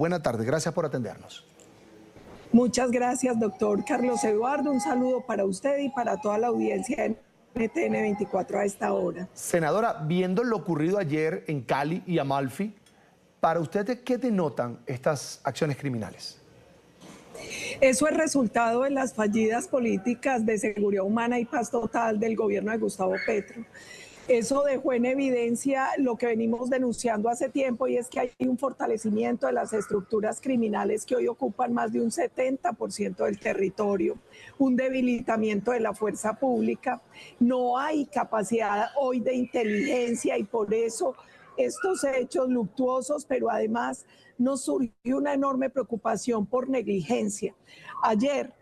Buena tarde, gracias por atendernos. Muchas gracias, doctor Carlos Eduardo. Un saludo para usted y para toda la audiencia de NTN 24 a esta hora. Senadora, viendo lo ocurrido ayer en Cali y Amalfi, ¿para usted qué denotan estas acciones criminales? Eso es resultado de las fallidas políticas de seguridad humana y paz total del gobierno de Gustavo Petro. Eso dejó en evidencia lo que venimos denunciando hace tiempo, y es que hay un fortalecimiento de las estructuras criminales que hoy ocupan más de un 70% del territorio, un debilitamiento de la fuerza pública, no hay capacidad hoy de inteligencia, y por eso estos hechos luctuosos, pero además nos surgió una enorme preocupación por negligencia. Ayer,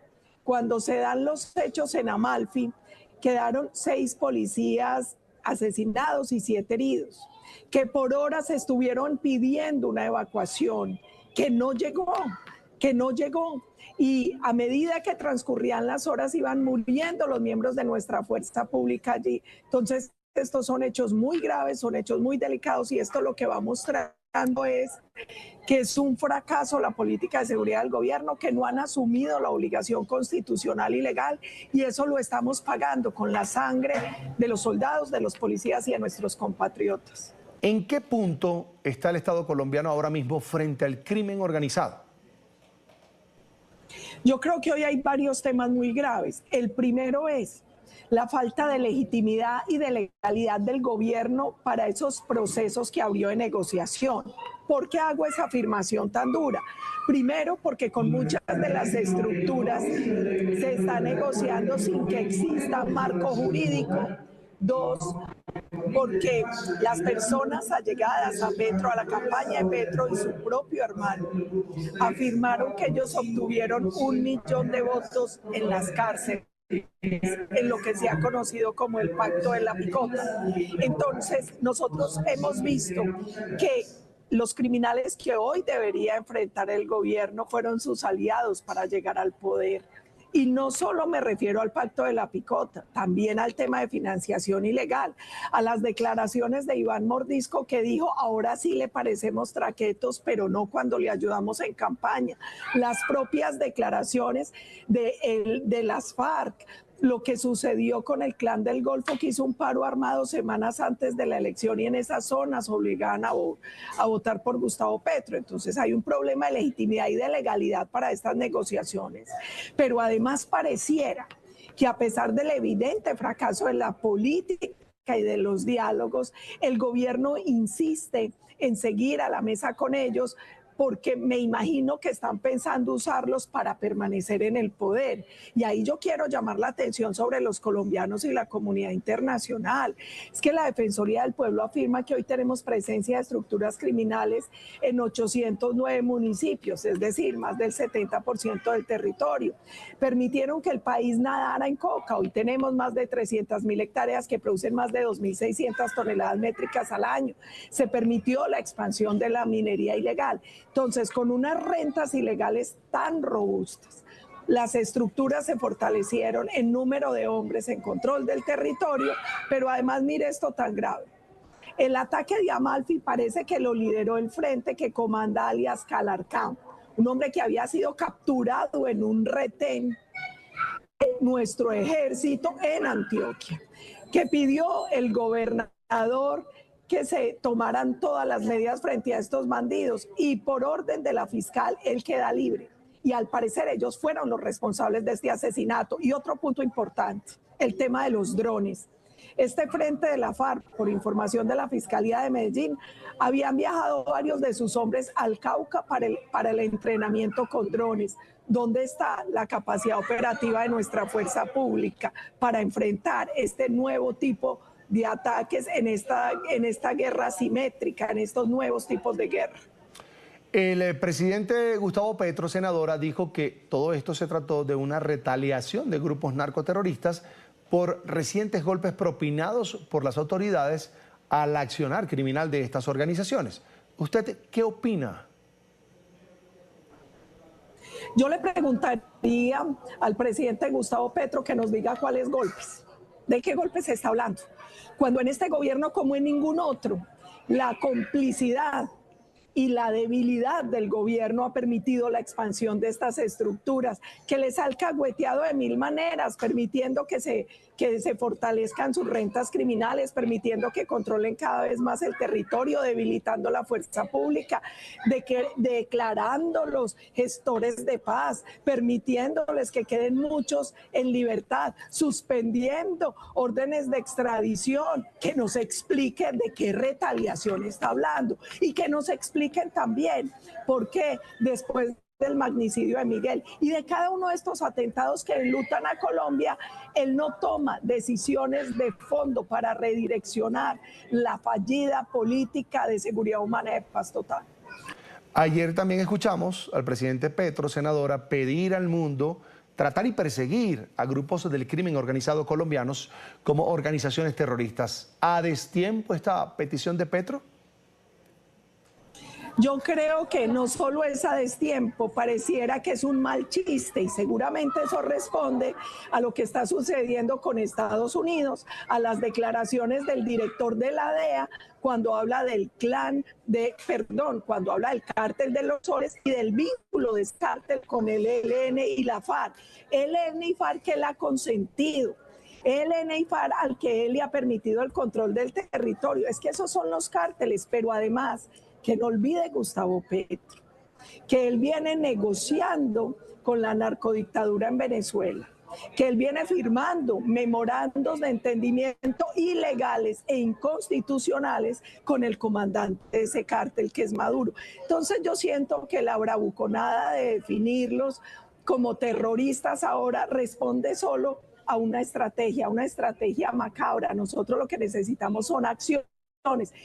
cuando se dan los hechos en Amalfi, quedaron 6 policías asesinados y 7 heridos, que por horas estuvieron pidiendo una evacuación, que no llegó. Y a medida que transcurrían las horas iban muriendo los miembros de nuestra fuerza pública allí. Entonces, estos son hechos muy graves, son hechos muy delicados, y esto lo que va mostrando es que es un fracaso la política de seguridad del gobierno, que no han asumido la obligación constitucional y legal, y eso lo estamos pagando con la sangre de los soldados, de los policías y de nuestros compatriotas. ¿En qué punto está el Estado colombiano ahora mismo frente al crimen organizado? Yo creo que hoy hay varios temas muy graves. El primero es la falta de legitimidad y de legalidad del gobierno para esos procesos que abrió de negociación. ¿Por qué hago esa afirmación tan dura? Primero, porque con muchas de las estructuras se está negociando sin que exista marco jurídico. 2, porque las personas allegadas a Petro, a la campaña de Petro y su propio hermano, afirmaron que ellos obtuvieron 1 millón de votos en las cárceles, en lo que se ha conocido como el pacto de la picota. Entonces, nosotros hemos visto que los criminales que hoy debería enfrentar el gobierno fueron sus aliados para llegar al poder. Y no solo me refiero al pacto de la picota, también al tema de financiación ilegal, a las declaraciones de Iván Mordisco, que dijo: ahora sí le parecemos traquetos, pero no cuando le ayudamos en campaña. Las propias declaraciones de las FARC, lo que sucedió con el Clan del Golfo, que hizo un paro armado semanas antes de la elección, y en esas zonas obligaban a votar por Gustavo Petro. Entonces hay un problema de legitimidad y de legalidad para estas negociaciones. Pero además pareciera que, a pesar del evidente fracaso de la política y de los diálogos, el gobierno insiste en seguir a la mesa con ellos, porque me imagino que están pensando usarlos para permanecer en el poder. Y ahí yo quiero llamar la atención sobre los colombianos y la comunidad internacional. Es que la Defensoría del Pueblo afirma que hoy tenemos presencia de estructuras criminales en 809 municipios, es decir, más del 70% del territorio. Permitieron que el país nadara en coca. Hoy tenemos más de 300.000 hectáreas que producen más de 2.600 toneladas métricas al año. Se permitió la expansión de la minería ilegal. Entonces, con unas rentas ilegales tan robustas, las estructuras se fortalecieron en número de hombres, en control del territorio, pero además mire esto tan grave. El ataque de Amalfi parece que lo lideró el frente que comanda alias Calarcán, un hombre que había sido capturado en un retén de nuestro ejército en Antioquia, que pidió el gobernador que se tomaran todas las medidas frente a estos bandidos, y por orden de la fiscal él queda libre. Y al parecer ellos fueron los responsables de este asesinato. Y otro punto importante, el tema de los drones. Este frente de la FARC, por información de la Fiscalía de Medellín, habían viajado varios de sus hombres al Cauca para el entrenamiento con drones. ¿Dónde está la capacidad operativa de nuestra fuerza pública para enfrentar este nuevo tipo de ataques en esta guerra asimétrica, en estos nuevos tipos de guerra? El presidente Gustavo Petro, senadora, dijo que todo esto se trató de una retaliación de grupos narcoterroristas por recientes golpes propinados por las autoridades al accionar criminal de estas organizaciones. ¿Usted qué opina? Yo le preguntaría al presidente Gustavo Petro que nos diga cuáles golpes, de qué golpes se está hablando. Cuando en este gobierno, como en ningún otro, la complicidad y la debilidad del gobierno ha permitido la expansión de estas estructuras, que les ha alcahueteado de mil maneras, permitiendo que se fortalezcan sus rentas criminales, permitiendo que controlen cada vez más el territorio, debilitando la fuerza pública, declarándolos gestores de paz, permitiéndoles que queden muchos en libertad, suspendiendo órdenes de extradición, que nos expliquen de qué retaliación está hablando y que nos expliquen también por qué después del magnicidio de Miguel y de cada uno de estos atentados que enlutan a Colombia, él no toma decisiones de fondo para redireccionar la fallida política de seguridad humana de paz total. Ayer también escuchamos al presidente Petro, senadora, pedir al mundo tratar y perseguir a grupos del crimen organizado colombianos como organizaciones terroristas. ¿A destiempo esta petición de Petro? Yo creo que no solo es a destiempo, pareciera que es un mal chiste y seguramente eso responde a lo que está sucediendo con Estados Unidos, a las declaraciones del director de la DEA cuando habla del cuando habla del cártel de los soles y del vínculo de este cártel con el ELN y la FARC. ELN y FARC que él ha consentido. ELN y FARC al que él le ha permitido el control del territorio. Es que esos son los cárteles, pero además que no olvide Gustavo Petro, que él viene negociando con la narcodictadura en Venezuela, que él viene firmando memorandos de entendimiento ilegales e inconstitucionales con el comandante de ese cártel que es Maduro. Entonces yo siento que la bravuconada de definirlos como terroristas ahora responde solo a una estrategia macabra. Nosotros lo que necesitamos son acciones.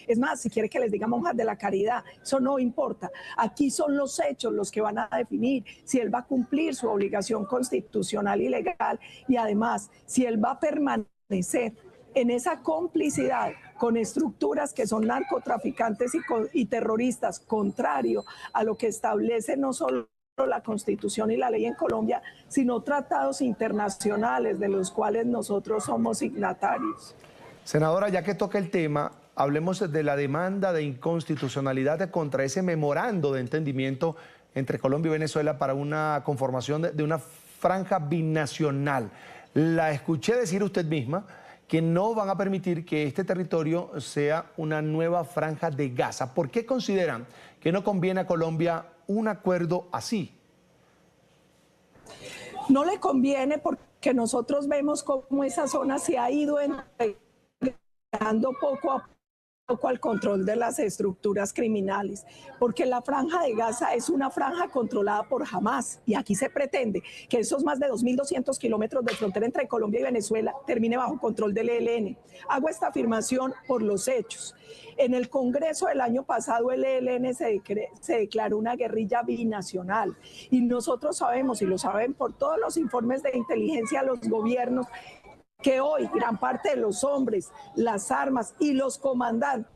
Es más, si quiere que les diga monjas de la caridad, eso no importa. Aquí son los hechos los que van a definir si él va a cumplir su obligación constitucional y legal y además si él va a permanecer en esa complicidad con estructuras que son narcotraficantes y terroristas, contrario a lo que establece no solo la Constitución y la ley en Colombia, sino tratados internacionales de los cuales nosotros somos signatarios. Senadora, ya que toca el tema, hablemos de la demanda de inconstitucionalidad contra ese memorando de entendimiento entre Colombia y Venezuela para una conformación de una franja binacional. La escuché decir usted misma que no van a permitir que este territorio sea una nueva franja de Gaza. ¿Por qué consideran que no conviene a Colombia un acuerdo así? No le conviene porque nosotros vemos cómo esa zona se ha ido entregando poco a poco al control de las estructuras criminales, porque la franja de Gaza es una franja controlada por Hamás y aquí se pretende que esos más de 2.200 kilómetros de frontera entre Colombia y Venezuela termine bajo control del ELN. Hago esta afirmación por los hechos. En el Congreso del año pasado el ELN se declaró una guerrilla binacional y nosotros sabemos, y lo saben por todos los informes de inteligencia de los gobiernos, que hoy gran parte de los hombres, las armas y los comandantes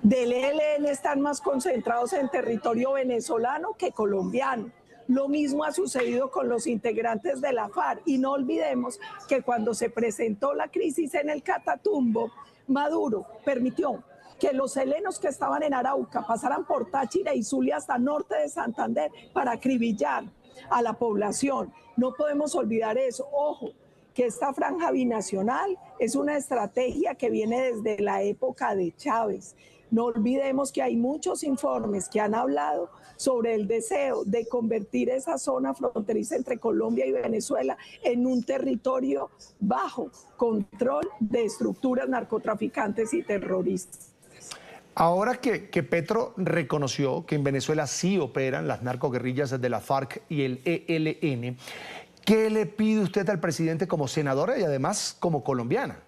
del ELN están más concentrados en territorio venezolano que colombiano. Lo mismo ha sucedido con los integrantes de la FARC y no olvidemos que cuando se presentó la crisis en el Catatumbo, Maduro permitió que los helenos que estaban en Arauca pasaran por Táchira y Zulia hasta norte de Santander para acribillar a la población. No podemos olvidar eso. Ojo, que esta franja binacional es una estrategia que viene desde la época de Chávez. No olvidemos que hay muchos informes que han hablado sobre el deseo de convertir esa zona fronteriza entre Colombia y Venezuela en un territorio bajo control de estructuras narcotraficantes y terroristas. Ahora que Petro reconoció que en Venezuela sí operan las narcoguerrillas de la FARC y el ELN, ¿qué le pide usted al presidente como senadora y además como colombiana?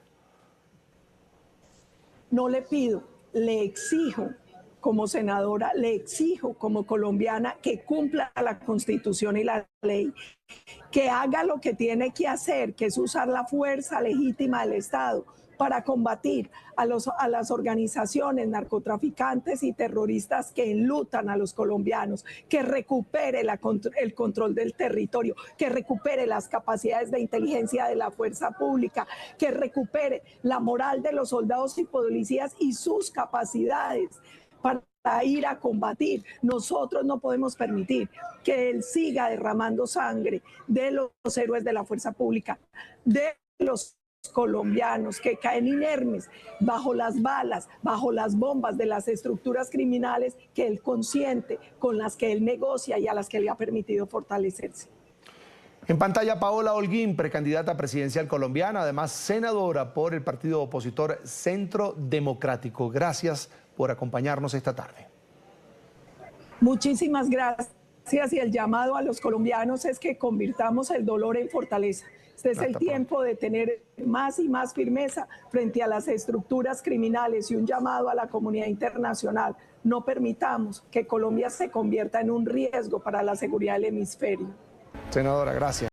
No le pido, le exijo como senadora, le exijo como colombiana que cumpla la Constitución y la ley, que haga lo que tiene que hacer, que es usar la fuerza legítima del Estado para combatir a las organizaciones narcotraficantes y terroristas que enlutan a los colombianos, que recupere el control del territorio, que recupere las capacidades de inteligencia de la fuerza pública, que recupere la moral de los soldados y policías y sus capacidades para ir a combatir. Nosotros no podemos permitir que él siga derramando sangre de los héroes de la fuerza pública, de los colombianos que caen inermes bajo las balas, bajo las bombas de las estructuras criminales que él consiente, con las que él negocia y a las que le ha permitido fortalecerse. En pantalla, Paola Holguín, precandidata presidencial colombiana, además senadora por el partido opositor Centro Democrático. Gracias por acompañarnos esta tarde. Muchísimas gracias, y el llamado a los colombianos es que convirtamos el dolor en fortaleza. Este es el tiempo de tener más y más firmeza frente a las estructuras criminales y un llamado a la comunidad internacional. No permitamos que Colombia se convierta en un riesgo para la seguridad del hemisferio. Senadora, gracias.